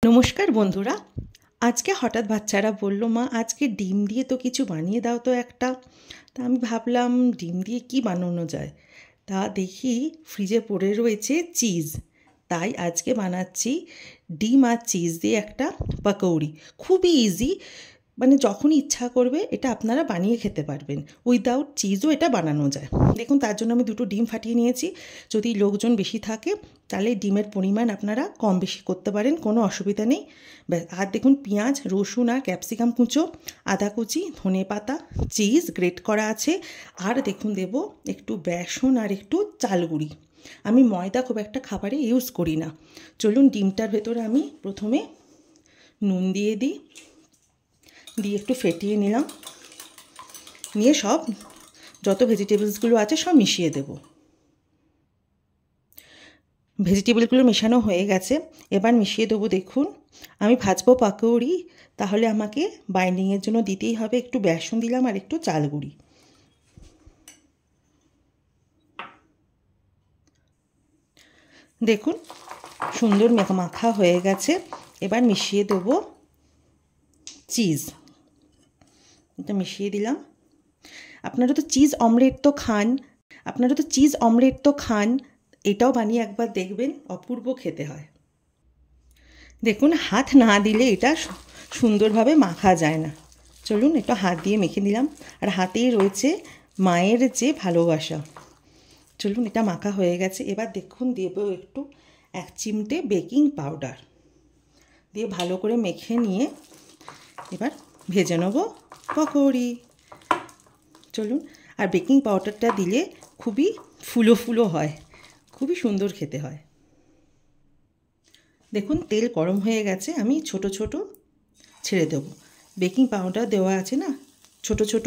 নমস্কার বন্ধুরা, আজকে হঠাৎ বাচ্চারা বলল, মা আজকে ডিম দিয়ে তো কিছু বানিয়ে দাও তো একটা। তা আমি ভাবলাম ডিম দিয়ে কি বানানো যায়। তা দেখি ফ্রিজে পড়ে রয়েছে চিজ, তাই আজকে বানাচ্ছি ডিম আর চিজ দিয়ে একটা পাকৌড়ি। খুবই ইজি, মানে যখনই ইচ্ছা করবে এটা আপনারা বানিয়ে খেতে পারবেন। উইদাউট চিজও এটা বানানো যায়। দেখুন, তার জন্য আমি দুটো ডিম ফাটিয়ে নিয়েছি। যদি লোকজন বেশি থাকে তাহলে ডিমের পরিমাণ আপনারা কম বেশি করতে পারেন, কোনো অসুবিধা নেই। আর দেখুন, পেঁয়াজ, রসুন আর ক্যাপসিকাম কুচো, আদা কুচি, ধনে পাতা, চিজ গ্রেট করা আছে। আর দেখুন, দেব একটু বেসন আর একটু চাল গুঁড়ি। আমি ময়দা খুব একটা খাবারে ইউজ করি না। চলুন, ডিমটার ভেতরে আমি প্রথমে নুন দিয়ে দিই, দিয়ে একটু ফেটিয়ে নিলাম। নিয়ে সব যত ভেজিটেবলসগুলো আছে সব মিশিয়ে দেব। ভেজিটেবলগুলো মেশানো হয়ে গেছে, এবার মিশিয়ে দেবো। দেখুন, আমি ভাজবো পাকৌড়ি, তাহলে আমাকে বাইন্ডিংয়ের জন্য দিতেই হবে একটু বেসন দিলাম আর একটু চাল গুঁড়ি। দেখুন, সুন্দর মাখা হয়ে গেছে। এবার মিশিয়ে দেবো চিজ। এটা মিশিয়ে দিলাম। আপনারা তো চিজ অমলেট তো খান, এটাও বানিয়ে একবার দেখবেন, অপূর্ব খেতে হয়। দেখুন, হাত না দিলে এটা সুন্দরভাবে মাখা যায় না। চলুন, একটু হাত দিয়ে মেখে নিলাম। আর হাতেই রয়েছে মায়ের যে ভালোবাসা। চলুন, এটা মাখা হয়ে গেছে। এবার দেখুন, দেব একটু 1 চিমটে বেকিং পাউডার দিয়ে ভালো করে মেখে নিয়ে এবার ভেজে নেব পকৌড়ি। চলুন, আর বেকিং পাউডারটা দিলে খুবই ফুলো ফুলো হয়, খুবই সুন্দর খেতে হয়। দেখুন, তেল গরম হয়ে গেছে, আমি ছোট ছোট ছেড়ে দেব। বেকিং পাউডার দেওয়া আছে না, ছোট ছোট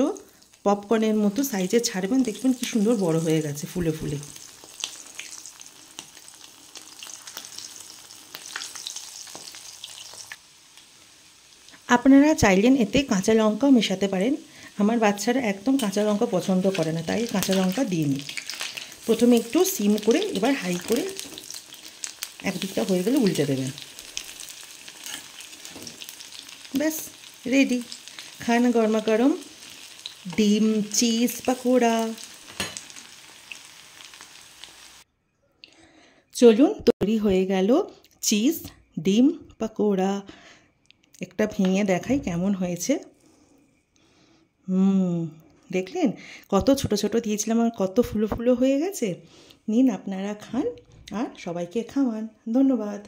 পপকর্নের মতো সাইজে ছাড়বেন, দেখবেন কি সুন্দর বড় হয়ে গেছে ফুলে ফুলে। আপনারা চাইলেন এতে কাঁচা লঙ্কাও মেশাতে পারেন। আমার বাচ্চারা একদম কাঁচা লঙ্কা পছন্দ করে না, তাই কাঁচা লঙ্কা দিইনি। প্রথমে একটু সিম করে এবার হাই করে একদিকটা হয়ে গেলে উল্টে দেবেন। ব্যাস রেডি, খান গরমা গরম ডিম চিজ পকোড়া। চলুন, তৈরি হয়ে গেল চিজ ডিম পকোড়া। একটা ভেঙে দেখাই কেমন হয়েছে। দেখলেন কত ছোট ছোট দিয়েছিলাম আর কত ফুলো ফুলো হয়ে গেছে। নিন, আপনারা খান আর সবাইকে খাওয়ান। ধন্যবাদ।